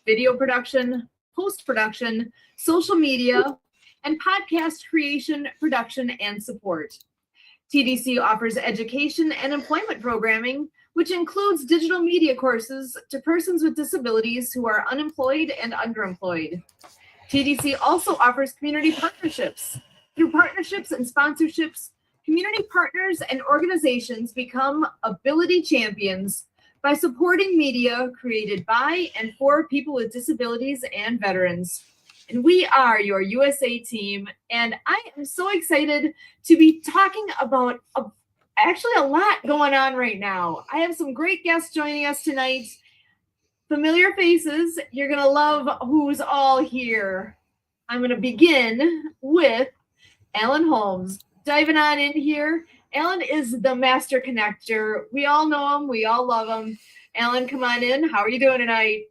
video production, post-production, social media, and podcast creation, production, and support. TDC offers education and employment programming, which includes digital media courses to persons with disabilities who are unemployed and underemployed. TDC also offers community partnerships. Through partnerships and sponsorships, community partners and organizations become ability champions by supporting media created by and for people with disabilities and veterans. And we are your USA team, and I am so excited to be talking about actually a lot going on right now. I have some great guests joining us tonight. Familiar faces. You're going to love who's all here. I'm going to begin with Alan Holmes. Diving on in here. Alan is the master connector. We all know him. We all love him. Alan, come on in. How are you doing tonight?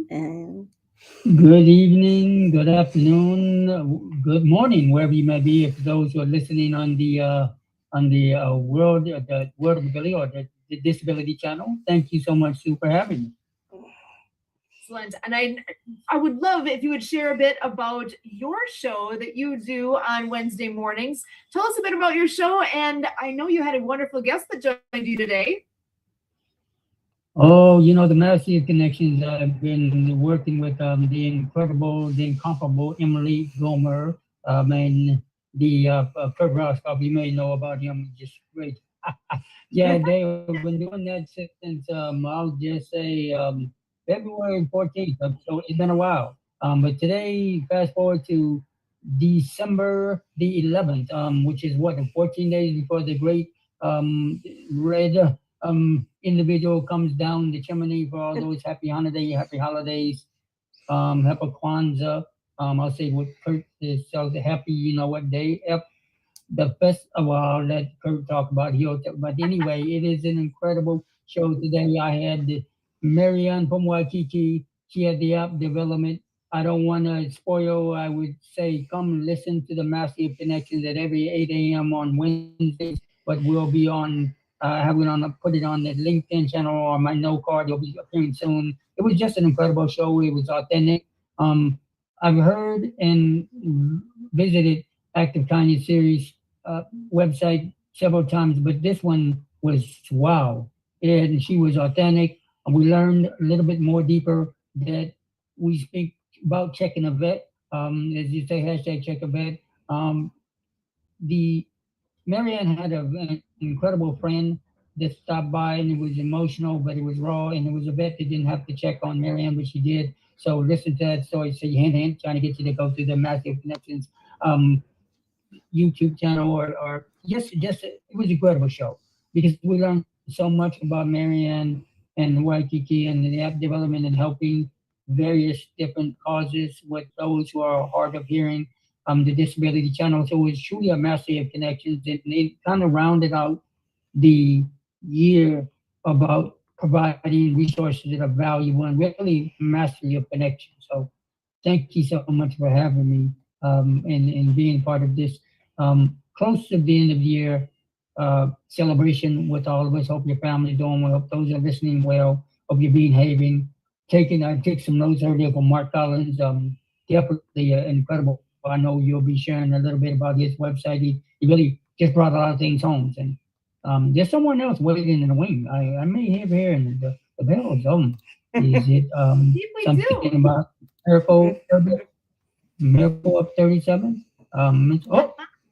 Good evening, good afternoon, good morning, wherever you may be. If those who are listening on the World of Ability or the Disability Channel, thank you so much, Sue, for having me. Excellent. And I would love if you would share a bit about your show that you do on Wednesday mornings. Tell us a bit about your show, and I know you had a wonderful guest that joined you today. Oh, the Massive Connections. I've been working with the incredible, the incomparable Emily Gomer, and the Kurt Roscoff. You may know about him. Just great. Yeah, they've been doing that since I'll just say February 14th. So it's been a while. But today, fast forward to December the 11th, which is 14 days before the great red individual comes down the chimney for all those happy holidays, happy Kwanzaa. I'll say what Kurt is so happy, what day. The festival, I'll let Kurt talk about but anyway, it is an incredible show today. I had Marianne from Waikiki. She had the app development. I don't want to spoil. I would say come listen to the Massive Connections at every 8 a.m. on Wednesdays, but we'll be on put it on the LinkedIn channel or my no card. It'll be appearing soon. It was just an incredible show. It was authentic. I've heard and visited Active Kindness Series website several times, but this one was wow. And she was authentic. And we learned a little bit more deeper that we speak about checking a vet. As you say, hashtag check a vet. The Marianne had an incredible friend that stopped by, and it was emotional, but it was raw, and it was a vet that didn't have to check on Marianne, but she did. So listen to that story. So hand in hand, trying to get you to go through the Massive Connections YouTube channel, or just it was an incredible show because we learned so much about Marianne and Waikiki and the app development and helping various different causes with those who are hard of hearing. The disability channel. So it was truly a Massive Connections, and it kind of rounded out the year about providing resources that are valuable and really Massive Connections. So thank you so much for having me and being part of this close to the end of the year celebration with all of us. Hope your family's doing well. Hope those are listening well. Hope you're behaving. I took some notes earlier from Mark Collins. Definitely incredible. I know you'll be sharing a little bit about his website. He really just brought a lot of things home. And there's someone else waiting in the wing. I may have here in the bells. Is it something about Miracle of 37?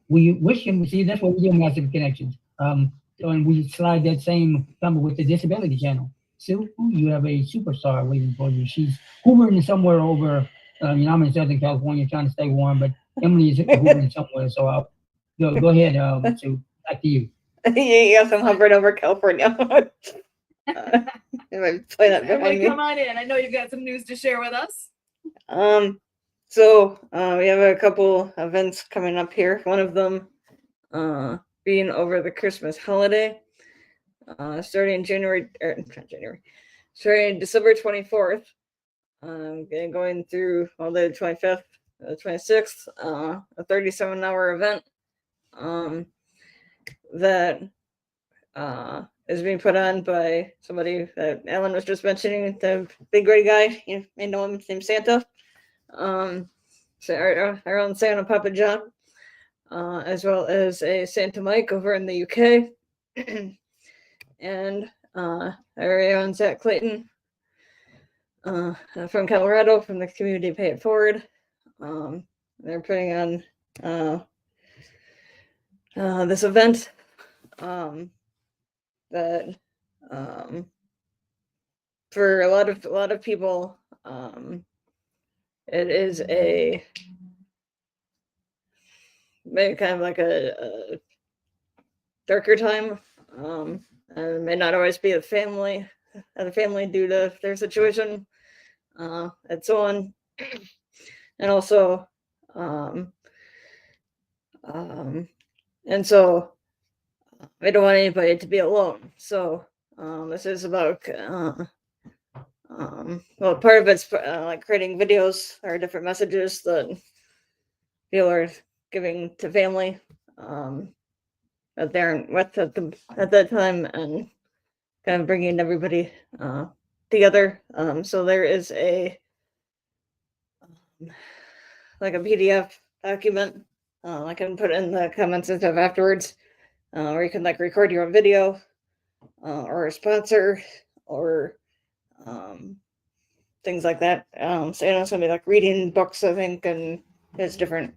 We wish him. See, that's what we do, Massive Connections. And we slide that same number with the Disability Channel. Sue, you have a superstar waiting for you. She's hovering somewhere over. I'm in Southern California trying to stay warm, but Emily is hovering somewhere. So I'll go ahead, Sue. Back to you. Yes, I'm hovering over California. Play that behind me. Come on in. I know you've got some news to share with us. So we have a couple events coming up here. One of them being over the Christmas holiday, starting starting December 24th. Going through all the 25th, the 26th, a 37-hour event that is being put on by somebody that Alan was just mentioning, the big gray guy. You may know him, his name's Santa. So our own Santa Papa John, as well as a Santa Mike over in the UK, and our very own Zach Clayton from Colorado, from the community Pay It Forward. They're putting on this event that for a lot of people, it is a maybe kind of like a darker time, and it may not always be the family due to their situation, and so on, and also, and so I don't want anybody to be alone. So this is about well, part of it's like creating videos or different messages that people are giving to family that they're with at that time, and kind of bringing everybody together. So there is a like a PDF document I can put in the comments and stuff afterwards, or you can like record your own video, or a sponsor, or things like that. So it's gonna be like reading books, I think, and there's different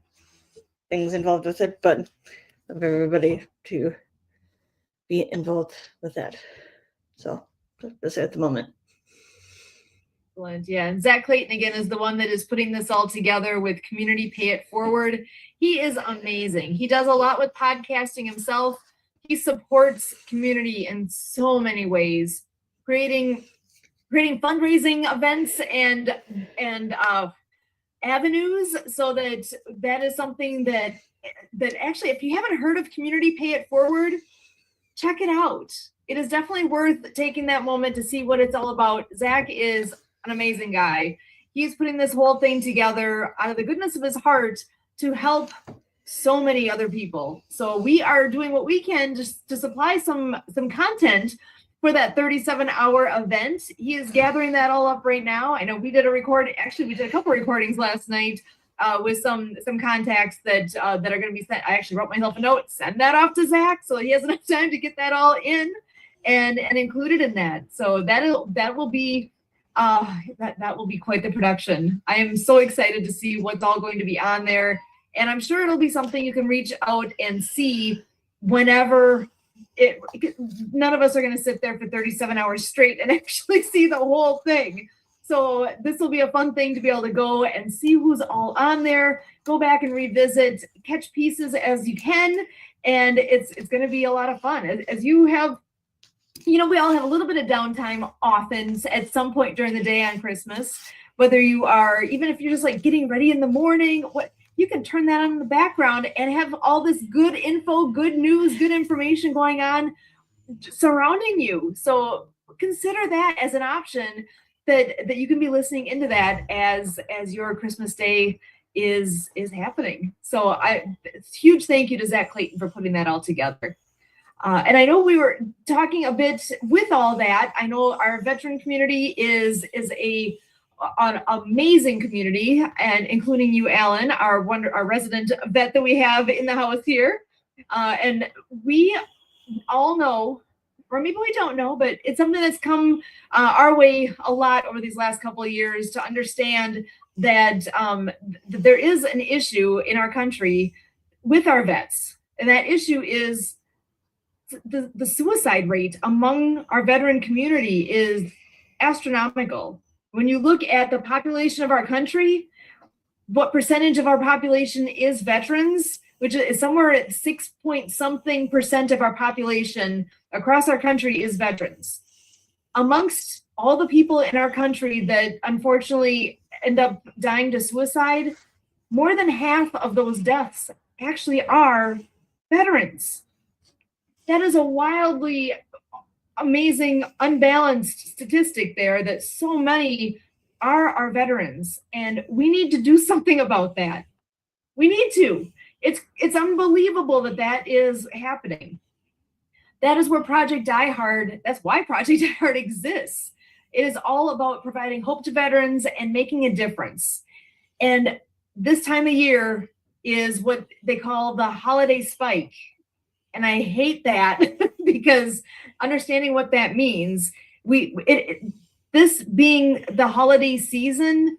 things involved with it, but of everybody to be involved with that. So that's it at the moment. Excellent. Yeah, and Zach Clayton again is the one that is putting this all together with Community Pay It Forward. He is amazing. He does a lot with podcasting himself. He supports community in so many ways, creating fundraising events and avenues, so that is something that actually, if you haven't heard of Community Pay It Forward, check it out. It is definitely worth taking that moment to see what it's all about. Zach is an amazing guy. He's putting this whole thing together out of the goodness of his heart to help so many other people. So we are doing what we can just to supply some content for that 37-hour event. He is gathering that all up right now. I know we did a couple recordings last night with some contacts that are going to be sent. I actually wrote myself a note, send that off to Zach, so he has enough time to get that all in and included in that. So that will be quite the production. I am so excited to see what's all going to be on there, and I'm sure it'll be something you can reach out and see whenever. None of us are going to sit there for 37 hours straight and actually see the whole thing. So this will be a fun thing to be able to go and see who's all on there, go back and revisit, catch pieces as you can. And it's going to be a lot of fun. As you have, we all have a little bit of downtime often at some point during the day on Christmas, whether you are, even if you're just like getting ready in the morning, you can turn that on in the background and have all this good info, good news, good information going on surrounding you. So consider that as an option that you can be listening into that as your Christmas day is happening. So huge thank you to Zach Clayton for putting that all together. And I know we were talking a bit with all that. I know our veteran community is an amazing community, and including you, Alan, our resident vet that we have in the house here. And we all know, or maybe we don't know, but it's something that's come our way a lot over these last couple of years to understand that there is an issue in our country with our vets. And that issue is the suicide rate among our veteran community is astronomical. When you look at the population of our country, what percentage of our population is veterans, which is somewhere at 6-point-something% of our population across our country is veterans. Amongst all the people in our country that unfortunately end up dying to suicide, more than half of those deaths actually are veterans. That is a wildly amazing, unbalanced statistic there, that so many are our veterans, and we need to do something about that. We need to. It's unbelievable that is happening. That is where Project Die Hard, that's why Project Die Hard exists. It is all about providing hope to veterans and making a difference. And this time of year is what they call the holiday spike. And I hate that because understanding what that means, this being the holiday season,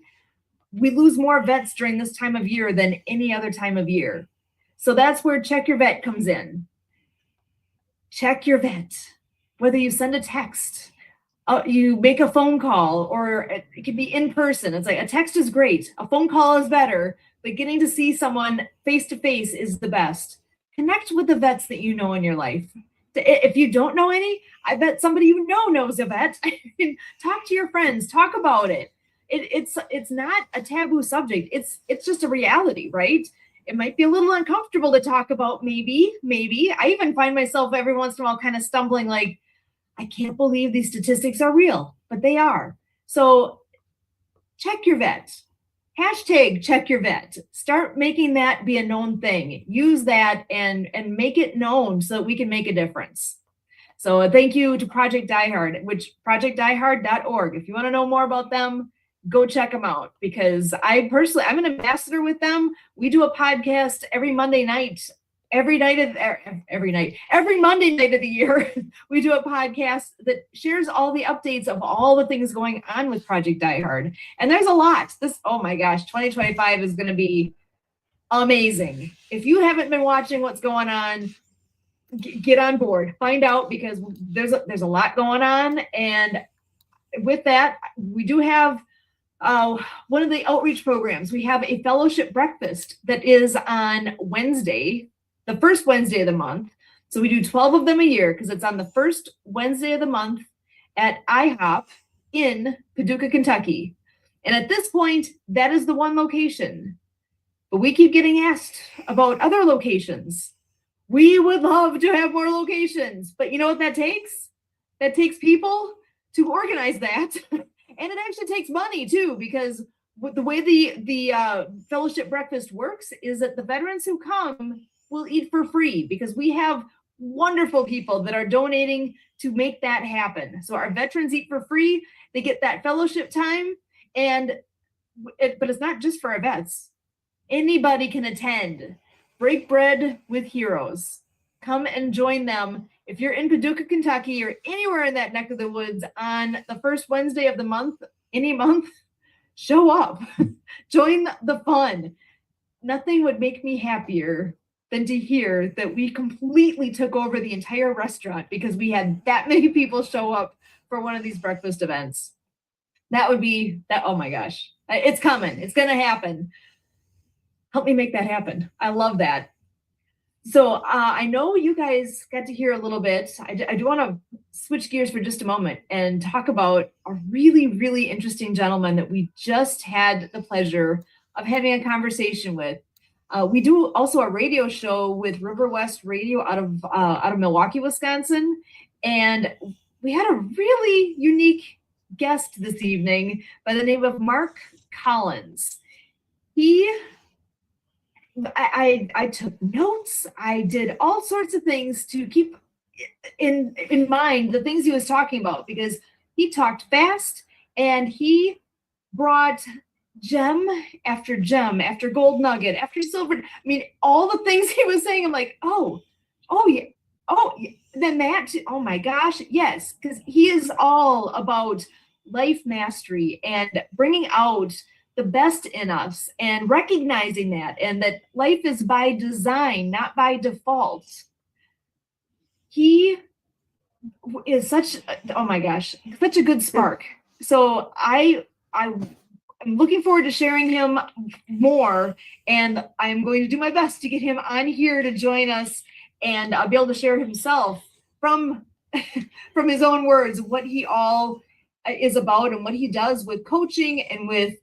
we lose more vets during this time of year than any other time of year. So that's where Check Your Vet comes in. Check your vet, whether you send a text, you make a phone call, or it can be in person. It's like a text is great. A phone call is better, but getting to see someone face to face is the best. Connect with the vets that you know in your life. If you don't know any, I bet somebody you know knows a vet. Talk to your friends, talk about it. It's not a taboo subject. It's just a reality, right? It might be a little uncomfortable to talk about, maybe. I even find myself every once in a while kind of stumbling, like, I can't believe these statistics are real, but they are. So check your vet. Hashtag check your vet. Start making that be a known thing. Use that and make it known so that we can make a difference. So thank you to Project Die Hard, which projectdiehard.org. If you want to know more about them, go check them out, because I'm an ambassador with them. We do a podcast every Monday night. Every Monday night of the year, we do a podcast that shares all the updates of all the things going on with Project Die Hard. And there's a lot. Oh my gosh, 2025 is going to be amazing. If you haven't been watching what's going on, get on board, find out, because there's a lot going on. And with that, we do have one of the outreach programs. We have a fellowship breakfast that is on Wednesday, the first Wednesday of the month. So we do 12 of them a year because it's on the first Wednesday of the month at IHOP in Paducah, Kentucky. And at this point, that is the one location. But we keep getting asked about other locations. We would love to have more locations, but you know what that takes? That takes people to organize that. And it actually takes money too, because the way the fellowship breakfast works is that the veterans who come will eat for free, because we have wonderful people that are donating to make that happen. So our veterans eat for free. They get that fellowship time, but it's not just for our vets. Anybody can attend. Break bread with heroes. Come and join them. If you're in Paducah, Kentucky, or anywhere in that neck of the woods on the first Wednesday of the month, any month, show up. Join the fun. Nothing would make me happier than to hear that we completely took over the entire restaurant because we had that many people show up for one of these breakfast events. That would be that. Oh my gosh, it's coming. It's going to happen. Help me make that happen. I love that. So I know you guys got to hear a little bit. I do want to switch gears for just a moment and talk about a really, really interesting gentleman that we just had the pleasure of having a conversation with. We do also a radio show with River West Radio out of Milwaukee, Wisconsin, and we had a really unique guest this evening by the name of Mark Collins. I took notes. I did all sorts of things to keep in mind the things he was talking about, because he talked fast and he brought gem after gold nugget after silver. I mean, all the things he was saying, I'm like, oh yeah. Then that, oh my gosh, yes, because he is all about life mastery and bringing out the best in us and recognizing that, and that life is by design, not by default. He is such a good spark. So I'm looking forward to sharing him more, and I'm going to do my best to get him on here to join us and be able to share himself from his own words what he all is about and what he does with coaching and with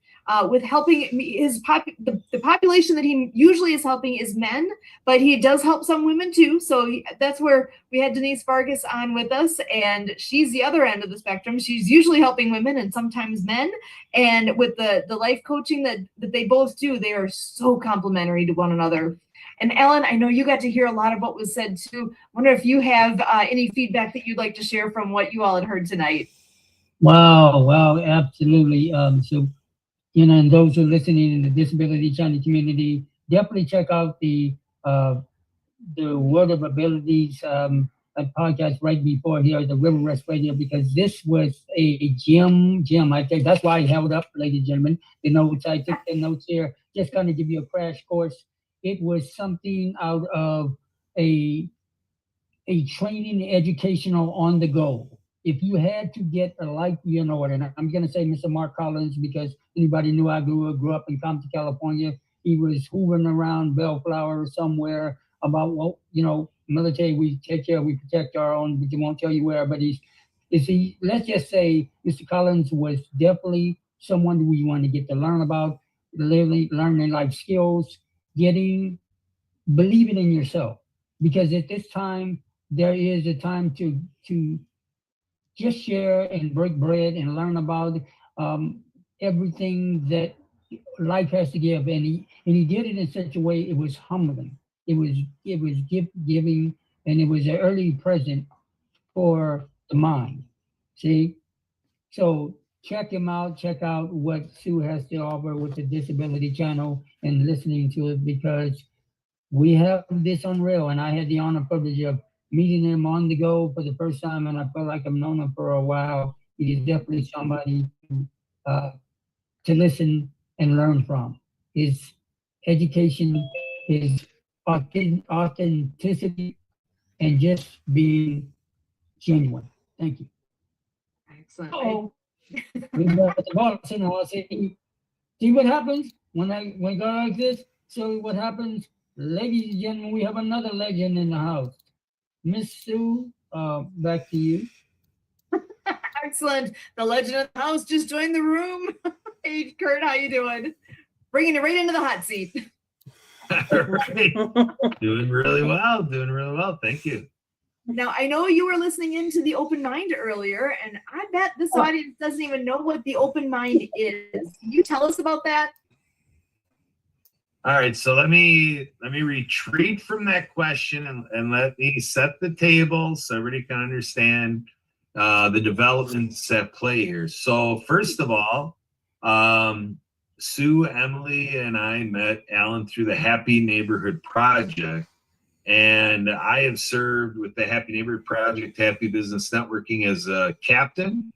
helping the population that he usually is helping is men, but he does help some women too. So that's where we had Denise Vargas on with us, and she's the other end of the spectrum. She's usually helping women and sometimes men. And with the life coaching that they both do, they are so complementary to one another. And Alan, I know you got to hear a lot of what was said too. Wonder if you have any feedback that you'd like to share from what you all had heard tonight. Wow, absolutely. So, and those who are listening in the disability channel community, definitely check out the World of Abilities podcast right before here, the River Rest Radio, because this was a gem. I think that's why I held up, ladies and gentlemen, the notes. I took the notes here, just kind of give you a crash course. It was something out of a training educational on the go. If you had to get a life, and I'm going to say Mr. Mark Collins because anybody knew I grew up in Compton, California. He was hoovering around Bellflower somewhere about, military, we take care, we protect our own, but he won't tell you where, but let's just say Mr. Collins was definitely someone we want to get to learn about, learning life skills, believing in yourself. Because at this time, there is a time to just share and break bread and learn about everything that life has to give. And he did it in such a way it was humbling. It was giving, and it was an early present for the mind. See, so check him out. Check out what Sue has to offer with the Disability Channel and listening to it, because we have this unreal, and I had the honor privilege of meeting him on the go for the first time, and I felt like I've known him for a while. He is definitely somebody to listen and learn from. His education, his authenticity, and just being genuine. Thank you. Excellent. Oh, we got the boss, see what happens when I go like this. So what happens, ladies and gentlemen? We have another legend in the house, Miss Sue. Back to you. Excellent. The legend of the house just joined the room. Hey, Kurt, how you doing? Bringing it right into the hot seat. Right. Doing really well. Thank you. Now, I know you were listening into the open mind earlier, and I bet this audience doesn't even know what the open mind is. Can you tell us about that? All right, so let me retreat from that question and let me set the table so everybody can understand the developments at play here. So first of all, Sue, Emily, and I met Alan through the Happy Neighborhood Project. And I have served with the Happy Neighborhood Project, Happy Business Networking, as a captain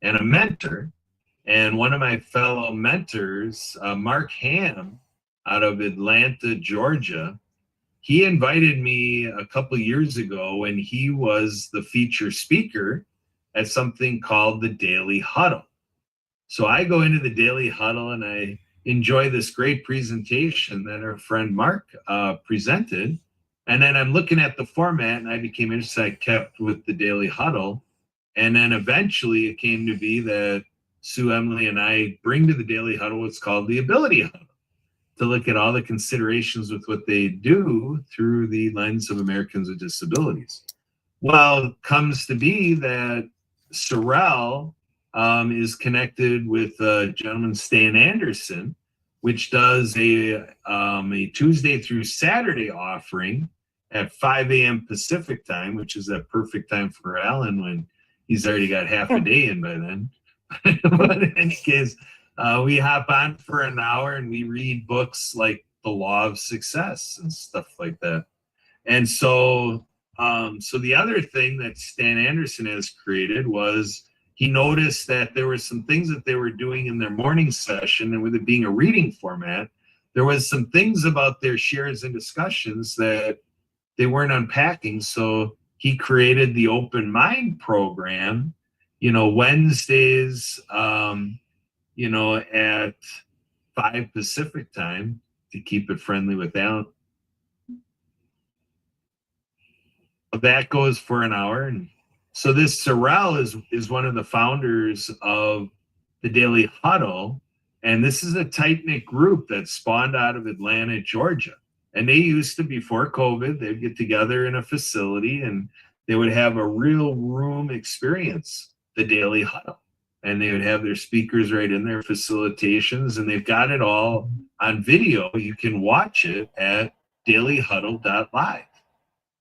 and a mentor. And one of my fellow mentors, Mark Ham, out of Atlanta, Georgia, he invited me a couple years ago when he was the feature speaker at something called the Daily Huddle. So I go into the Daily Huddle and I enjoy this great presentation that our friend Mark presented. And then I'm looking at the format and I became interested. I kept with the Daily Huddle. And then eventually it came to be that Sue, Emily, and I bring to the Daily Huddle what's called the Ability Huddle, to look at all the considerations with what they do through the lens of Americans with disabilities. Well, it comes to be that Sorrel is connected with a gentleman, Stan Anderson, which does a Tuesday through Saturday offering at 5 a.m. Pacific time, which is a perfect time for Alan when he's already got half a day in by then. But in any case, we hop on for an hour and we read books like The Law of Success and stuff like that. And so the other thing that Stan Anderson has created was he noticed that there were some things that they were doing in their morning session, and with it being a reading format, there was some things about their shares and discussions that they weren't unpacking. So he created the Open Mind program, Wednesdays, at 5 Pacific time, to keep it friendly with Alan. That goes for an hour. And so this Sorrel is one of the founders of the Daily Huddle. And this is a tight-knit group that spawned out of Atlanta, Georgia. And they used to, before COVID, they'd get together in a facility and they would have a real room experience, the Daily Huddle. And they would have their speakers right in their facilitations, and they've got it all on video. You can watch it at dailyhuddle.live.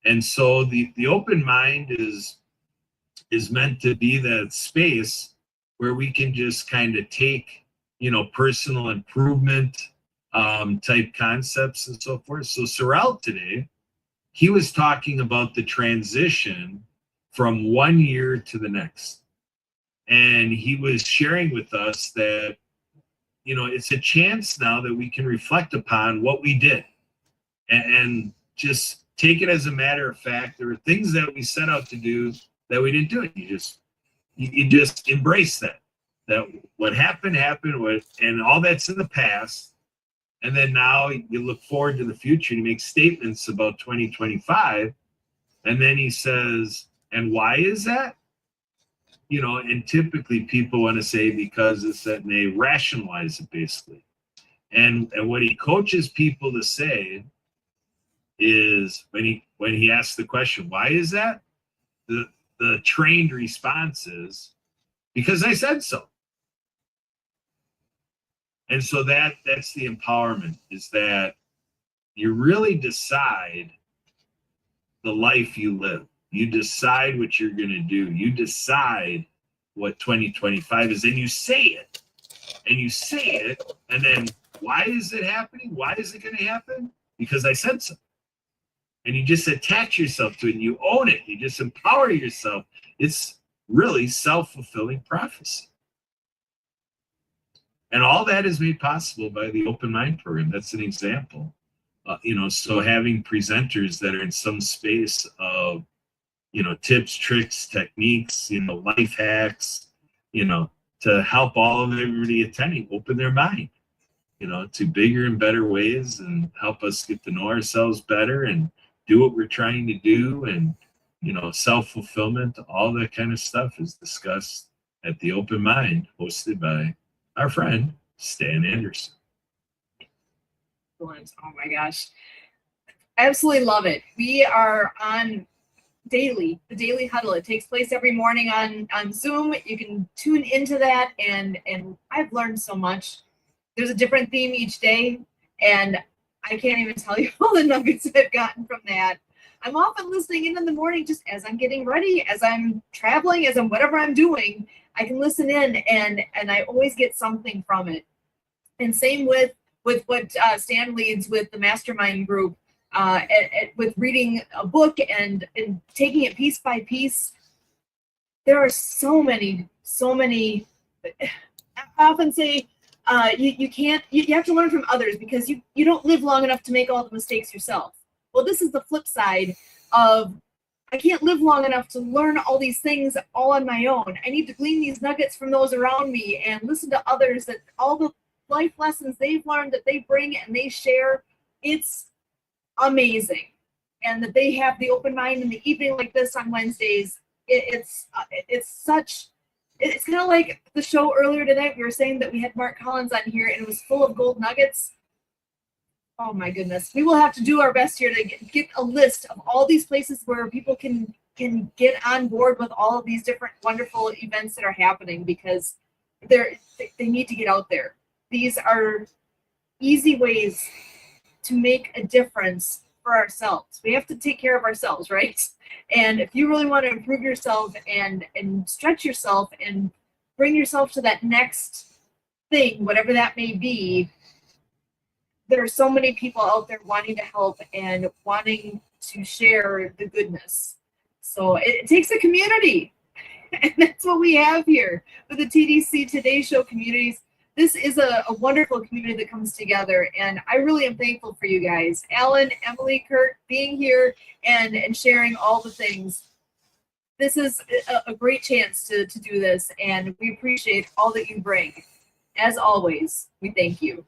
And so the open mind is meant to be that space where we can just kind of take, personal improvement type concepts and so forth. So Sorrel today, he was talking about the transition from one year to the next. And he was sharing with us that, it's a chance now that we can reflect upon what we did and just take it as a matter of fact. There were things that we set out to do that we didn't do. You just embrace that what happened, and all that's in the past. And then now you look forward to the future and you make statements about 2025. And then he says, and why is that? And typically people want to say because it's that, and they rationalize it basically. And what he coaches people to say is when he asks the question, why is that? The trained response is, because I said so. And so that's the empowerment, is that you really decide the life you live. You decide what you're going to do. You decide what 2025 is, and you say it. And you say it, and then why is it happening? Why is it going to happen? Because I said so. And you just attach yourself to it, and you own it. You just empower yourself. It's really self-fulfilling prophecy. And all that is made possible by the Open Mind program. That's an example. So having presenters that are in some space of, tips, tricks, techniques, life hacks, to help all of everybody attending open their mind, to bigger and better ways, and help us get to know ourselves better and do what we're trying to do. And, self-fulfillment, all that kind of stuff is discussed at the Open Mind, hosted by our friend, Stan Anderson. Oh my gosh. I absolutely love it. We are on the daily huddle. It takes place every morning on Zoom. You can tune into that, and I've learned so much. There's a different theme each day, and I can't even tell you all the nuggets I've gotten from that. I'm often listening in the morning just as I'm getting ready, as I'm traveling, as I'm whatever I'm doing. I can listen in, and I always get something from it. And same with what Stan leads with the mastermind group, with reading a book and taking it piece by piece. There are so many. I often say you have to learn from others, because you don't live long enough to make all the mistakes yourself. Well, this is the flip side of, I can't live long enough to learn all these things all on my own. I need to glean these nuggets from those around me and listen to others, that all the life lessons they've learned that they bring and they share. It's amazing. And that they have the Open Mind in the evening like this on Wednesdays. It's kind of like the show earlier tonight. We were saying that we had Mark Collins on here and it was full of gold nuggets. Oh my goodness. We will have to do our best here to get a list of all these places where people can get on board with all of these different wonderful events that are happening, because they need to get out there. These are easy ways to make a difference for ourselves. We have to take care of ourselves, right? And if you really want to improve yourself and stretch yourself and bring yourself to that next thing, whatever that may be, there are so many people out there wanting to help and wanting to share the goodness. So it takes a community. And that's what we have here with the TDC Today Show communities. This is a wonderful community that comes together, and I really am thankful for you guys. Alan, Emily, Kurt, being here and sharing all the things. This is a great chance to do this, and we appreciate all that you bring. As always, we thank you.